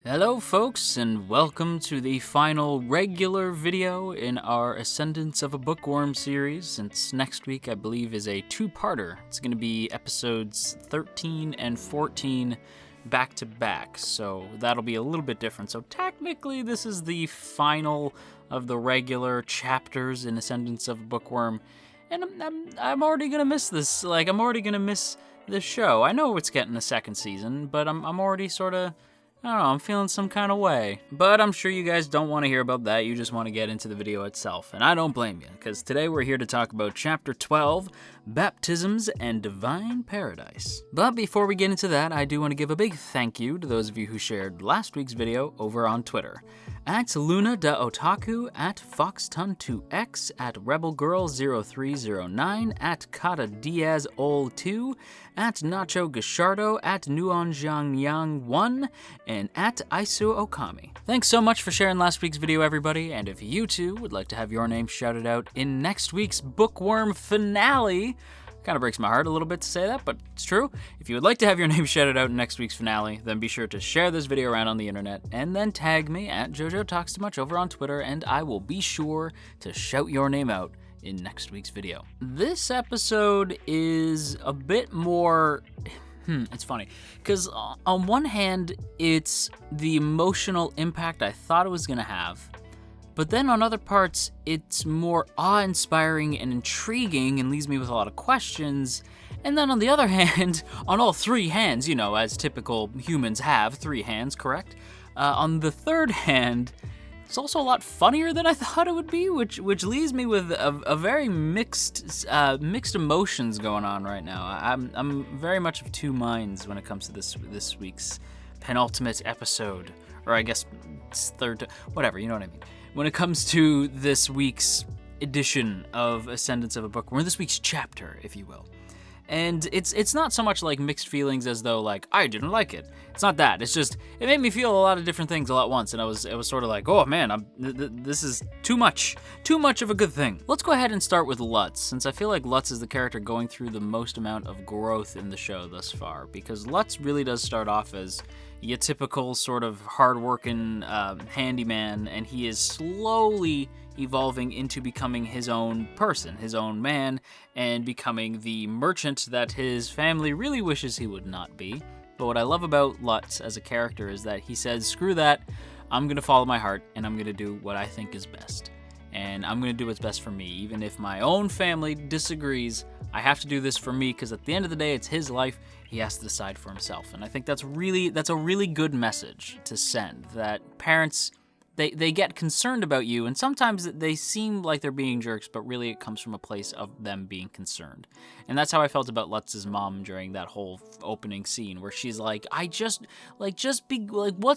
Hello folks, and welcome to the final regular video in our Ascendance of a Bookworm series, since next week I believe is a two-parter. It's going to be episodes 13 and 14 back to back, so that'll be a little bit different. So technically this is the final of the regular chapters in Ascendance of a Bookworm, and I'm already going to miss this. I'm already going to miss this show. I know it's getting a second season, but I'm already sort of... I don't know, I'm feeling some kind of way. But I'm sure you guys don't want to hear about that, you just want to get into the video itself. And I don't blame you, because today we're here to talk about Chapter 12, Baptisms and Divine Paradise. But before we get into that, I do want to give a big thank you to those of you who shared last week's video over on Twitter. At Luna da Otaku, at FoxTun2X, at RebelGirl0309, at Kata Diaz Ol 2, at Nacho Gashardo, at Nuonjiangyang1, and at Aisu Okami. Thanks so much for sharing last week's video, everybody, and if you too would like to have your name shouted out in next week's Bookworm finale, kind of breaks my heart a little bit to say that, but it's true. If you would like to have your name shouted out in next week's finale, then be sure to share this video around on the internet, and then tag me at JoJo Talks Too Much over on Twitter, and I will be sure to shout your name out in next week's video. This episode is a bit more... it's funny, because on one hand, it's the emotional impact I thought it was going to have, but then on other parts, it's more awe-inspiring and intriguing and leaves me with a lot of questions. And then on the other hand, on all three hands, you know, as typical humans have three hands, correct? On the third hand, it's also a lot funnier than I thought it would be, which leaves me with a very mixed emotions going on right now. I'm very much of two minds when it comes to this week's penultimate episode, or I guess it's third, whatever, you know what I mean. When it comes to this week's edition of Ascendance of a Bookworm, this week's chapter, if you will. And it's not so much like mixed feelings as though like I didn't like it. It's not that. It's just it made me feel a lot of different things all at once, and it was sort of like, oh man, this is too much of a good thing. Let's go ahead and start with Lutz, since I feel like Lutz is the character going through the most amount of growth in the show thus far, because Lutz really does start off as your typical sort of hard-working handyman, and he is slowly evolving into becoming his own person, his own man, and becoming the merchant that his family really wishes he would not be. But what I love about Lutz as a character is that he says, screw that, I'm going to follow my heart, and I'm going to do what I think is best. And I'm going to do what's best for me. Even if my own family disagrees, I have to do this for me, because at the end of the day, it's his life. He has to decide for himself. And I think that's a really good message to send, that parents... They get concerned about you, and sometimes they seem like they're being jerks, but really it comes from a place of them being concerned. And that's how I felt about Lutz's mom during that whole opening scene, where she's like, what's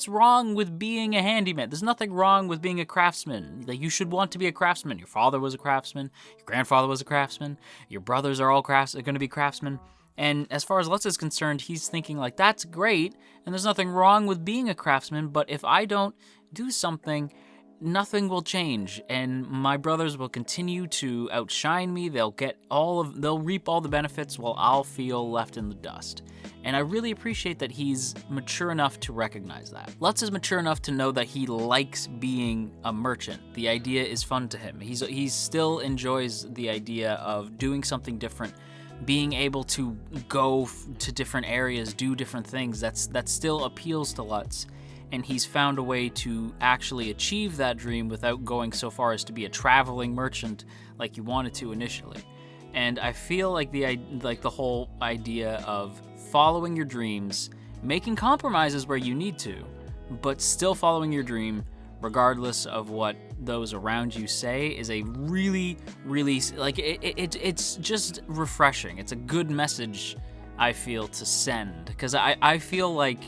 wrong with being a handyman? There's nothing wrong with being a craftsman. Like, you should want to be a craftsman. Your father was a craftsman. Your grandfather was a craftsman. Your brothers are all going to be craftsmen. And as far as Lutz is concerned, he's thinking like, that's great, and there's nothing wrong with being a craftsman, but if I don't do something, nothing will change, and my brothers will continue to outshine me. They'll reap all the benefits while I'll feel left in the dust. And I really appreciate that he's mature enough to recognize that. Lutz is mature enough to know that he likes being a merchant. The idea is fun to him. He still enjoys the idea of doing something different, being able to go to different areas, do different things. That still appeals to Lutz. And he's found a way to actually achieve that dream without going so far as to be a traveling merchant like you wanted to initially. And I feel like the whole idea of following your dreams, making compromises where you need to, but still following your dream regardless of what those around you say, is a really, like, it's just refreshing. It's a good message, I feel, to send, because I feel like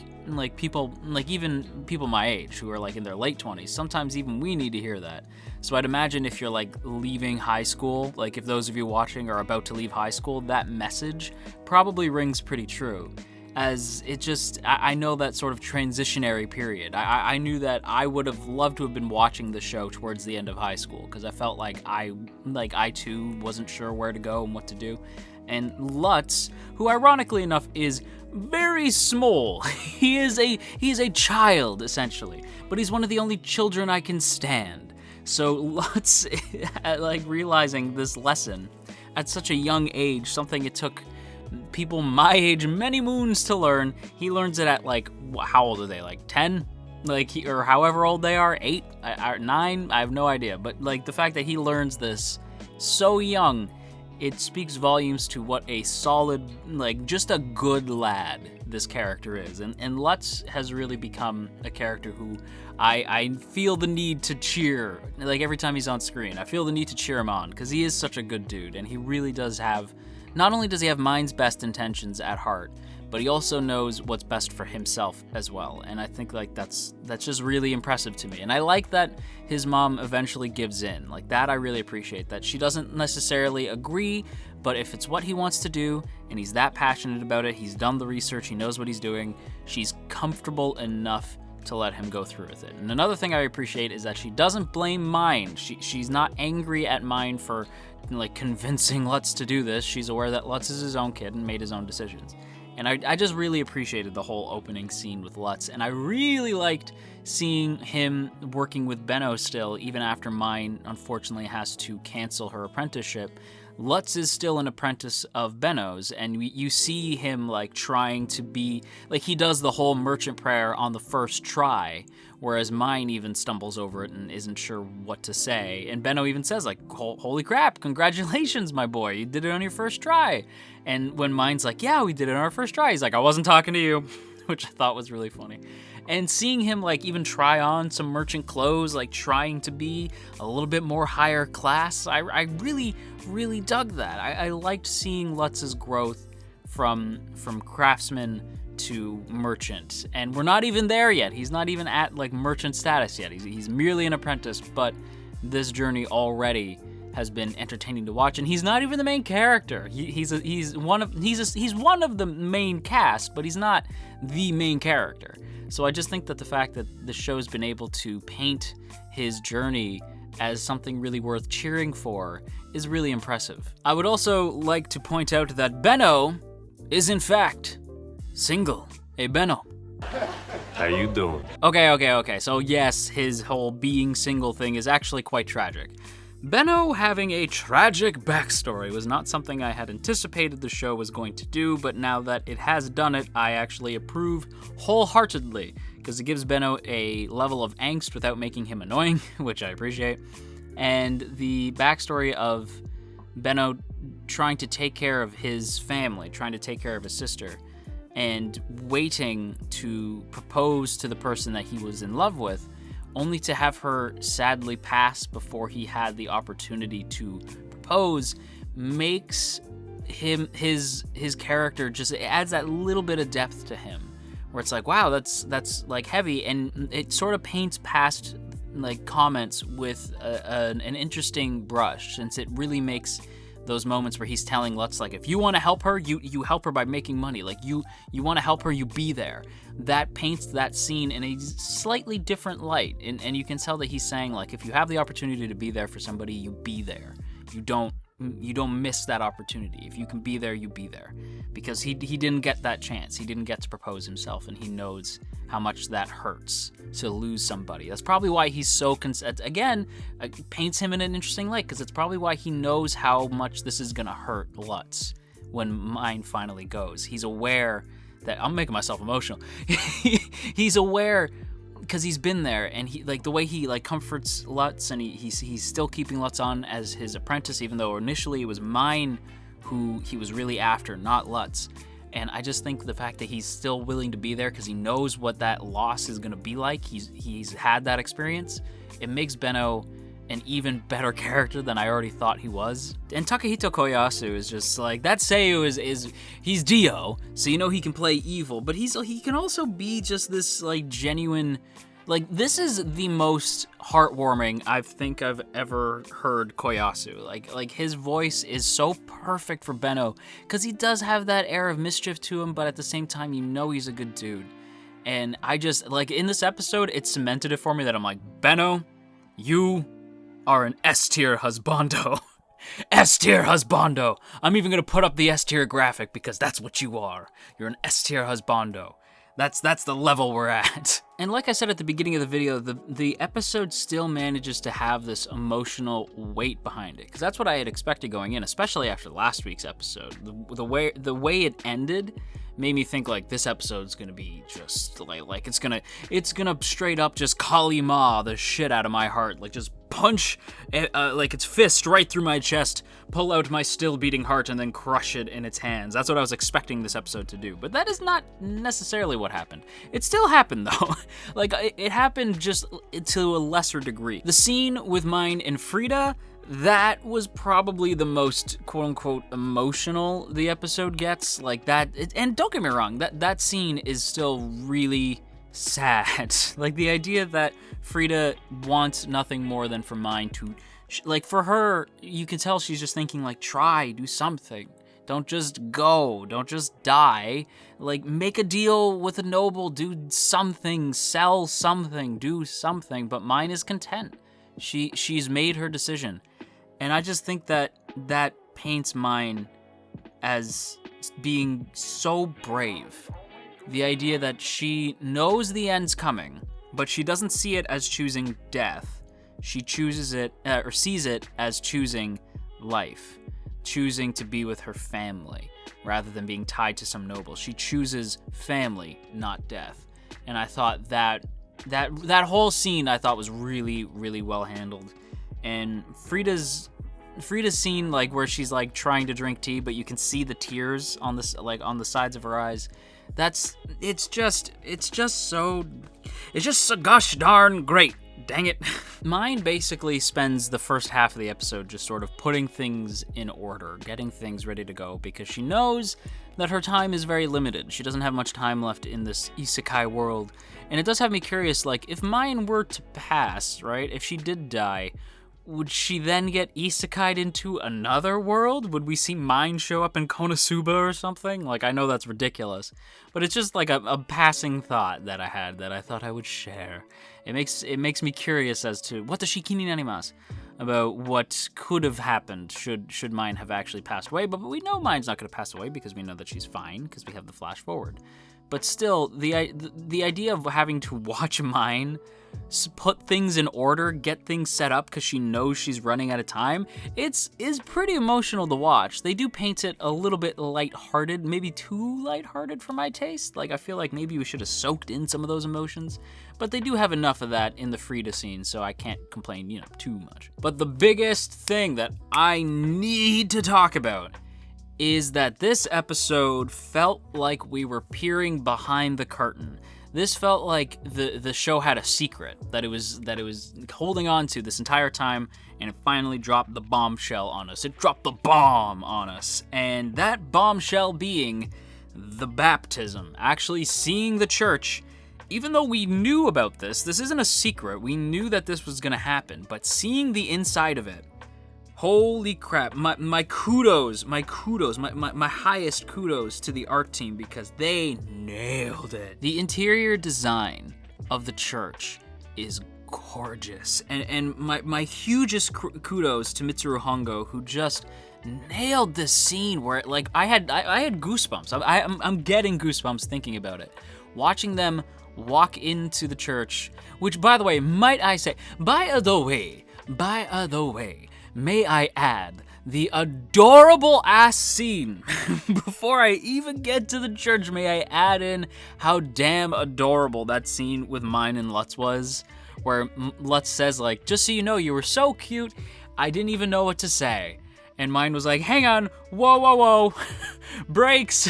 people, like even people my age who are like in their late 20s, sometimes even we need to hear that. So I'd imagine if you're like leaving high school, like if those of you watching are about to leave high school, that message probably rings pretty true. As it just, I know that sort of transitionary period. I knew that I would have loved to have been watching the show towards the end of high school, because I felt like I too wasn't sure where to go and what to do. And Lutz, who ironically enough is very small, he is a child essentially, but he's one of the only children I can stand. So Lutz, like realizing this lesson at such a young age, something it took people my age many moons to learn, he learns it at like, how old are they, like 10? Like, or however old they are, 8, 9, I have no idea. But like the fact that he learns this so young, it speaks volumes to what a solid, like just a good lad this character is. And Lutz has really become a character who I feel the need to cheer, like every time he's on screen. I feel the need to cheer him on because he is such a good dude, and he really does have, not only does he have Myne's best intentions at heart, but he also knows what's best for himself as well. And I think like that's just really impressive to me. And I like that his mom eventually gives in. Like that I really appreciate, that she doesn't necessarily agree, but if it's what he wants to do and he's that passionate about it, he's done the research, he knows what he's doing, she's comfortable enough to let him go through with it. And another thing I appreciate is that she doesn't blame Myne. She's not angry at Myne for like convincing Lutz to do this. She's aware that Lutz is his own kid and made his own decisions. And I just really appreciated the whole opening scene with Lutz, and I really liked seeing him working with Benno still, even after Myne unfortunately has to cancel her apprenticeship. Lutz is still an apprentice of Benno's, and you see him like trying to be, like he does the whole merchant prayer on the first try, whereas Myne even stumbles over it and isn't sure what to say. And Benno even says like, holy crap, congratulations, my boy, you did it on your first try. And when Myne's like, yeah, we did it on our first try, he's like, I wasn't talking to you, which I thought was really funny. And seeing him like even try on some merchant clothes, like trying to be a little bit more higher class, I really dug that. I liked seeing Lutz's growth from craftsman to merchant. And we're not even there yet. He's not even at like merchant status yet. He's merely an apprentice, but this journey already has been entertaining to watch, and he's not even the main character. He's one of the main cast, but he's not the main character. So I just think that the fact that the show's been able to paint his journey as something really worth cheering for is really impressive. I would also like to point out that Benno is in fact single. Hey Benno. How you doing? Okay. So yes, his whole being single thing is actually quite tragic. Benno having a tragic backstory was not something I had anticipated the show was going to do, but now that it has done it, I actually approve wholeheartedly, because it gives Benno a level of angst without making him annoying, which I appreciate. And the backstory of Benno trying to take care of his family, trying to take care of his sister, and waiting to propose to the person that he was in love with, only to have her sadly pass before he had the opportunity to propose, makes him his character just, it adds that little bit of depth to him, where it's like, wow, that's like heavy, and it sort of paints past like comments with an interesting brush, since it really makes those moments where he's telling Lutz, like, if you want to help her, you help her by making money. Like, you want to help her, you be there. That paints that scene in a slightly different light. And you can tell that he's saying, like, if you have the opportunity to be there for somebody, you be there. You don't miss that opportunity. If you can be there, you be there. Because he didn't get that chance. He didn't get to propose himself, and he knows how much that hurts to lose somebody. That's probably why he's so again, it paints him in an interesting light, because it's probably why he knows how much this is gonna hurt Lutz when Myne finally goes. He's aware that, I'm making myself emotional. He's aware because he's been there, and he, like, the way he like comforts Lutz, and he's still keeping Lutz on as his apprentice, even though initially it was Myne who he was really after, not Lutz. And I just think the fact that he's still willing to be there because he knows what that loss is going to be like, he's had that experience, it makes Benno an even better character than I already thought he was. And Takahito Koyasu is just like, that Seiyu is he's Dio, so you know he can play evil, but he can also be just this like genuine, like, this is the most heartwarming I think I've ever heard Koyasu. Like his voice is so perfect for Benno, because he does have that air of mischief to him, but at the same time, you know he's a good dude. And I just, like, in this episode, it cemented it for me that I'm like, Benno, you are an S-tier husbando. S-tier husbando. I'm even gonna put up the S-tier graphic because that's what you are. You're an S-tier husbando. That's the level we're at. And like I said at the beginning of the video, the episode still manages to have this emotional weight behind it, because that's what I had expected going in, especially after last week's episode. The way it ended made me think like this episode's gonna be just like it's gonna straight up just Kali Ma the shit out of my heart, like just punch like its fist right through my chest, pull out my still beating heart, and then crush it in its hands. That's what I was expecting this episode to do, but that is not necessarily what happened. It still happened though. Like it happened just to a lesser degree. The scene with Myne and Frida, that was probably the most quote-unquote emotional the episode gets. Like that, and don't get me wrong, that scene is still really sad. Like the idea that Frida wants nothing more than for Myne to, like for her, you can tell she's just thinking like, try, do something. Don't just go, don't just die. Like make a deal with a noble, do something, sell something, do something. But Myne is content. She's made her decision. And I just think that paints Myne as being so brave. The idea that she knows the end's coming, but she doesn't see it as choosing death. She chooses it, or sees it as choosing life, choosing to be with her family, rather than being tied to some noble. She chooses family, not death. And I thought that whole scene I thought was really, really well handled. And Frida's scene, like where she's like trying to drink tea, but you can see the tears on the sides of her eyes. It's just so gosh darn great. Dang it. Myne basically spends the first half of the episode just sort of putting things in order, getting things ready to go, because she knows that her time is very limited. She doesn't have much time left in this isekai world. And it does have me curious, like, if Myne were to pass, right, if she did die, would she then get isekai'd into another world? Would we see Myne show up in Konosuba or something? Like, I know that's ridiculous, but it's just like a passing thought that I had that I thought I would share. It makes me curious as to what the Shikini Nanimasu about what could have happened should Myne have actually passed away. But we know Myne's not going to pass away because we know that she's fine because we have the flash forward. But still, the idea of having to watch Myne put things in order, get things set up because she knows she's running out of time, is pretty emotional to watch. They do paint it a little bit lighthearted, maybe too lighthearted for my taste. Like, I feel like maybe we should have soaked in some of those emotions, but they do have enough of that in the Frida scene, so I can't complain, too much. But the biggest thing that I need to talk about is that this episode felt like we were peering behind the curtain. This felt like the show had a secret that it was holding on to this entire time, and it finally dropped the bombshell on us. It dropped the bomb on us, and that bombshell being the baptism. Actually seeing the church, even though we knew about this isn't a secret, we knew that this was gonna happen, but seeing the inside of it, holy crap, my kudos, my highest kudos to the art team because they nailed it. The interior design of the church is gorgeous. And my hugest kudos to Mitsuru Hongo, who just nailed this scene where I had goosebumps. I'm getting goosebumps thinking about it. Watching them walk into the church, which by the way, might I say, by the way, may I add, the adorable ass scene. Before I even get to the church, may I add in how damn adorable that scene with Myne and Lutz was, where Lutz says like, just so you know, you were so cute, I didn't even know what to say. And Myne was like, hang on, whoa, brakes,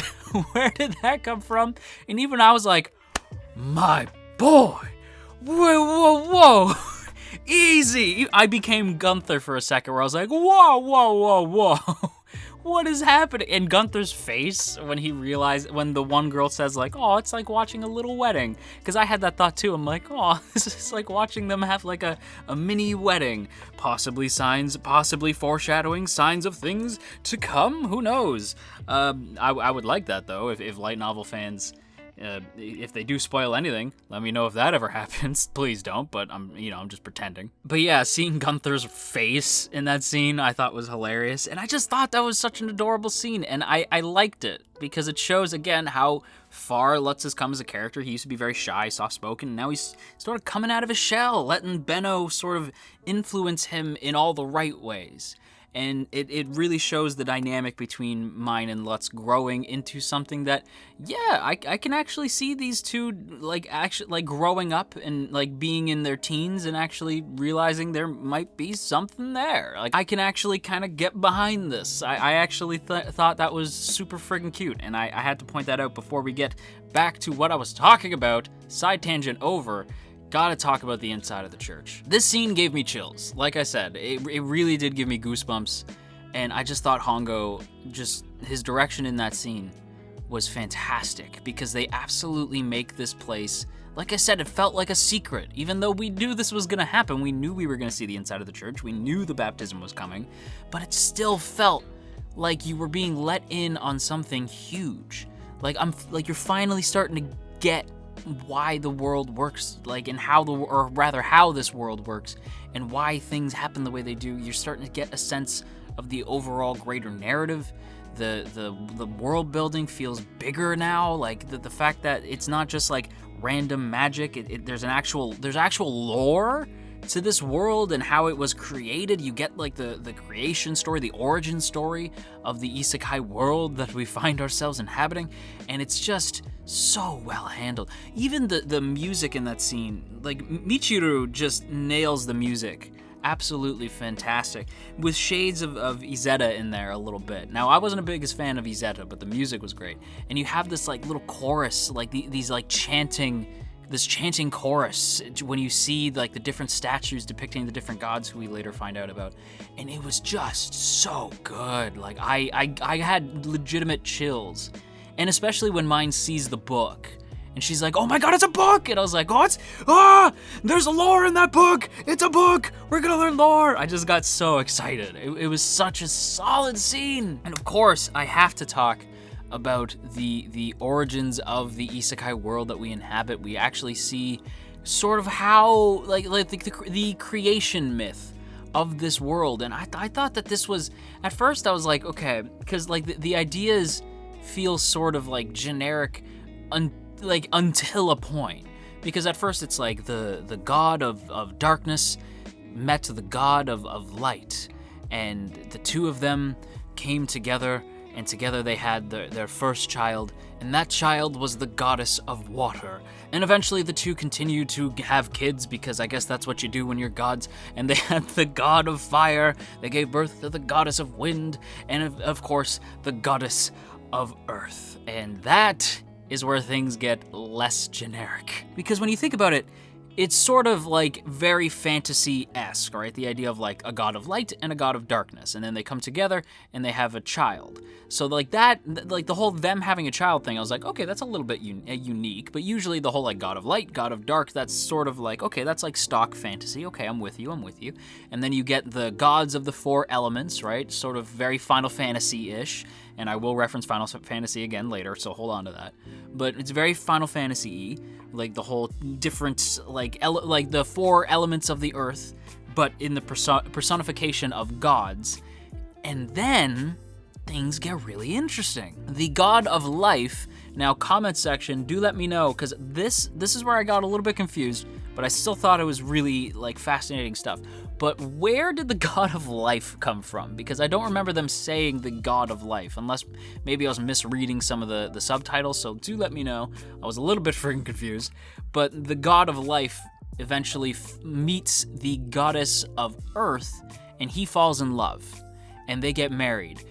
where did that come from? And even I was like, my boy, whoa. Easy! I became Gunther for a second where I was like, whoa. What is happening? And Gunther's face when he realized, when the one girl says like, oh, it's like watching a little wedding. Because I had that thought too. I'm like, oh, this is like watching them have like a mini wedding. Possibly foreshadowing signs of things to come. Who knows? I would like that though, if light novel fans If they do spoil anything, let me know if that ever happens. Please don't, but I'm just pretending. But yeah, seeing Gunther's face in that scene I thought was hilarious, and I just thought that was such an adorable scene, and I liked it because it shows again how far Lutz has come as a character. He used to be very shy, soft-spoken, and now he's sort of coming out of his shell, letting Benno sort of influence him in all the right ways. And it really shows the dynamic between Myne and Lutz growing into something that, yeah, I can actually see these two actually growing up and like being in their teens and actually realizing there might be something there. Like I can actually kind of get behind this. I actually thought that was super friggin' cute, and I had to point that out before we get back to what I was talking about. Side tangent over. Gotta talk about the inside of the church. This scene gave me chills. Like I said, it really did give me goosebumps, and I just thought Hongo, his direction in that scene was fantastic because they absolutely make this place, like I said, it felt like a secret. Even though we knew this was gonna happen, we knew we were gonna see the inside of the church, we knew the baptism was coming, but it still felt like you were being let in on something huge. Like you're finally starting to get why the world works, and how this world works and why things happen the way they do. You're starting to get a sense of the overall greater narrative. The world building feels bigger now, like the fact that it's not just like random magic. There's actual lore to this world and how it was created. You get like the creation story, the origin story of the isekai world that we find ourselves inhabiting, and it's just so well handled. Even the music in that scene, like Michiru just nails the music. Absolutely fantastic, with shades of Izetta in there a little bit. Now, I wasn't the biggest fan of Izetta, but the music was great. And you have this like little chorus, like these like chanting chorus when you see like the different statues depicting the different gods who we later find out about, and it was just so good. Like I had legitimate chills, and especially when Myne sees the book and she's like, "Oh my god, it's a book!" And I was like, there's a lore in that book! It's a book! We're gonna learn lore! I just got so excited. It was such a solid scene. And of course, I have to talk about the origins of the isekai world that we inhabit. We actually see sort of how the creation myth of this world, and I thought that this was, at first I was like, okay, because like the ideas feel sort of like generic until a point, because at first it's like the god of darkness met the god of light, and the two of them came together, and together they had their first child, and that child was the goddess of water. And eventually the two continued to have kids, because I guess that's what you do when you're gods, and they had the god of fire, they gave birth to the goddess of wind, and of course the goddess of earth. And that is where things get less generic. Because when you think about it, it's sort of like very fantasy-esque, right? The idea of like a god of light and a god of darkness, and then they come together and they have a child. So like that, like the whole them having a child thing, I was like, okay, that's a little bit unique, but usually the whole like god of light, god of dark, that's sort of like, okay, that's like stock fantasy. Okay, I'm with you. And then you get the gods of the four elements, right? Sort of very Final Fantasy-ish, and I will reference Final Fantasy again later, so hold on to that. But it's very Final Fantasy-y, like the whole different, like the four elements of the earth, but in the personification of gods. And then things get really interesting. The god of life, now comment section, do let me know, because this is where I got a little bit confused, but I still thought it was really like fascinating stuff. But where did the god of life come from? Because I don't remember them saying the god of life, unless maybe I was misreading some of the subtitles, so do let me know. I was a little bit freaking confused. But the god of life eventually meets the goddess of earth, and he falls in love, and they get married.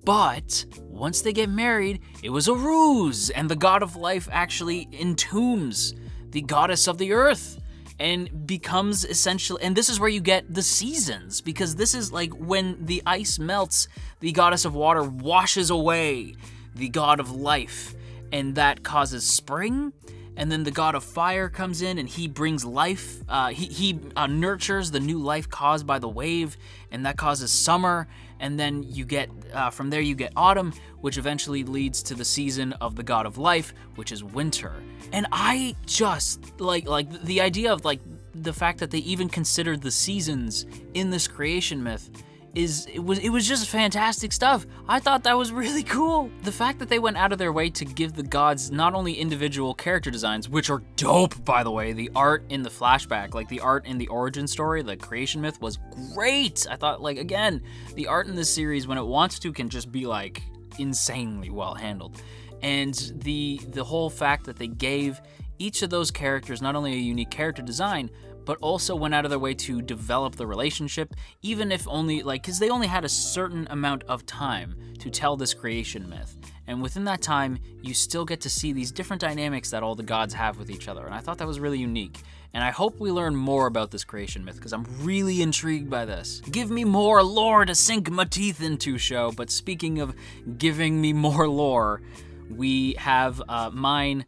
But once they get married, it was a ruse, and the god of life actually entombs the goddess of the earth and becomes essentially, and this is where you get the seasons, because this is like when the ice melts, the goddess of water washes away the god of life, and that causes spring, and then the god of fire comes in and he brings life. He nurtures the new life caused by the wave, and that causes summer. And then you get, from there you get autumn, which eventually leads to the season of the god of life, which is winter. And I just, like the idea of like the fact that they even considered the seasons in this creation myth it was just fantastic stuff. I thought that was really cool. The fact that they went out of their way to give the gods not only individual character designs, which are dope, by the way. The art in the flashback, like the art in the origin story, the creation myth, was great. I thought, like, again, the art in this series, when it wants to, can just be like insanely well handled. And the whole fact that they gave each of those characters not only a unique character design, but also went out of their way to develop the relationship, even if only, like, because they only had a certain amount of time to tell this creation myth. And within that time, you still get to see these different dynamics that all the gods have with each other. And I thought that was really unique. And I hope we learn more about this creation myth, because I'm really intrigued by this. Give me more lore to sink my teeth into, show. But speaking of giving me more lore, we have Myne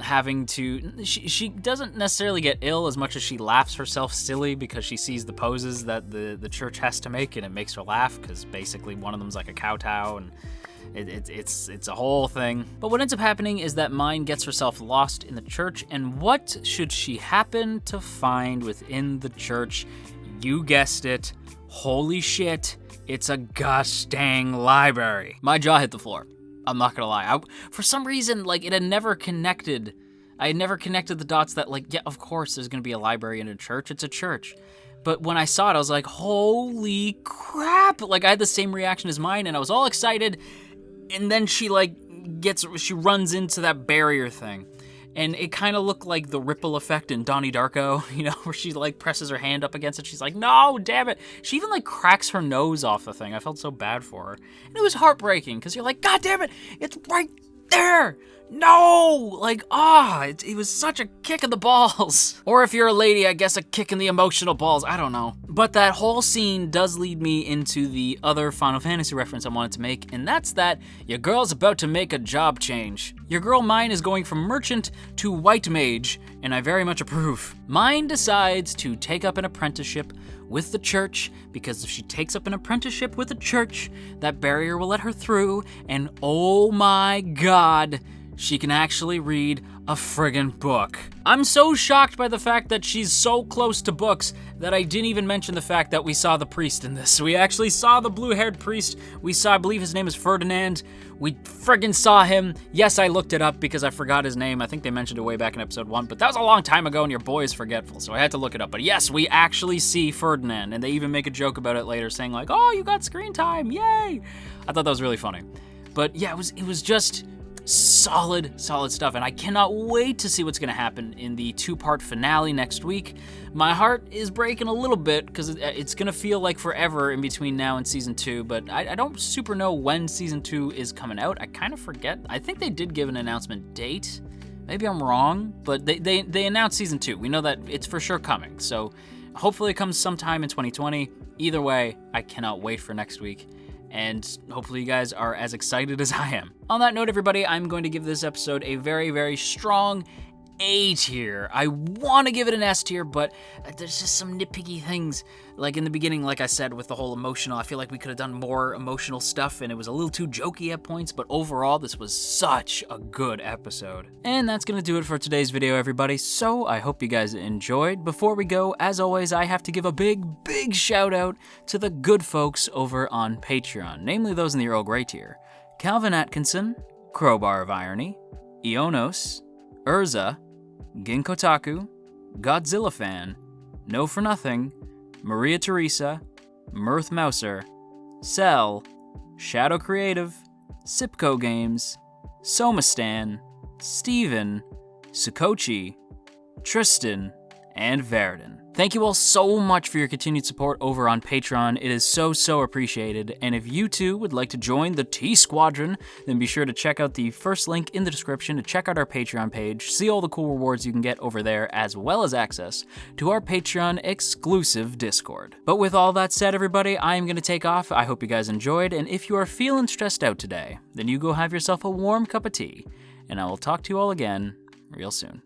having to, she doesn't necessarily get ill as much as she laughs herself silly because she sees the poses that the church has to make, and it makes her laugh because basically one of them's like a kowtow, and it's a whole thing. But what ends up happening is that Myne gets herself lost in the church, and what should she happen to find within the church? You guessed it. Holy shit, it's a gosh dang library. My jaw hit the floor. I'm not gonna lie. For some reason, like, it had never connected. I had never connected the dots that, like, yeah, of course there's gonna be a library in a church. It's a church. But when I saw it, I was like, holy crap. Like, I had the same reaction as Myne, and I was all excited. And then she, like, she runs into that barrier thing. And it kind of looked like the ripple effect in Donnie Darko, you know, where she, like, presses her hand up against it. She's like, no, damn it. She even, like, cracks her nose off the thing. I felt so bad for her. And it was heartbreaking, because you're like, God damn it, it's right there. No! Like, it was such a kick in the balls. Or if you're a lady, I guess a kick in the emotional balls. I don't know. But that whole scene does lead me into the other Final Fantasy reference I wanted to make, and that's that your girl's about to make a job change. Your girl Myne is going from merchant to white mage, and I very much approve. Myne decides to take up an apprenticeship with the church, because if she takes up an apprenticeship with the church, that barrier will let her through, and oh my god, she can actually read a friggin' book. I'm so shocked by the fact that she's so close to books that I didn't even mention the fact that we saw the priest in this. We actually saw the blue-haired priest. We saw, I believe his name is Ferdinand. We friggin' saw him. Yes, I looked it up because I forgot his name. I think they mentioned it way back in episode 1, but that was a long time ago and your boy is forgetful, so I had to look it up. But yes, we actually see Ferdinand, and they even make a joke about it later, saying like, oh, you got screen time, yay! I thought that was really funny. But yeah, it was just solid stuff, and I cannot wait to see what's gonna happen in the 2-part finale next week. My heart is breaking a little bit because it's gonna feel like forever in between now and season 2, but I don't super know when season 2 is coming out. I kind of forget. I think they did give an announcement date. Maybe I'm wrong, but they announced season 2. We know that it's for sure coming, so hopefully it comes sometime in 2020. Either way, I cannot wait for next week, and hopefully you guys are as excited as I am. On that note, everybody, I'm going to give this episode a very, very strong A tier. I want to give it an S tier, but there's just some nitpicky things. Like in the beginning, like I said, with the whole emotional, I feel like we could have done more emotional stuff, and it was a little too jokey at points, but overall, this was such a good episode. And that's gonna do it for today's video, everybody, so I hope you guys enjoyed. Before we go, as always, I have to give a big shout out to the good folks over on Patreon, namely those in the Earl Grey tier: Calvin Atkinson, Crowbar of Irony, Ionos, Urza, Ginkotaku, Godzilla Fan, No For Nothing, Maria Teresa, Mirth Mouser, Cell, Shadow Creative, Sipco Games, Somastan, Steven, Sukochi, Tristan, and Verdun. Thank you all so much for your continued support over on Patreon. It is so appreciated. And if you too would like to join the T Squadron, then be sure to check out the first link in the description to check out our Patreon page, see all the cool rewards you can get over there, as well as access to our Patreon exclusive Discord. But with all that said, everybody, I am going to take off. I hope you guys enjoyed, and if you are feeling stressed out today, then you go have yourself a warm cup of tea, and I will talk to you all again real soon.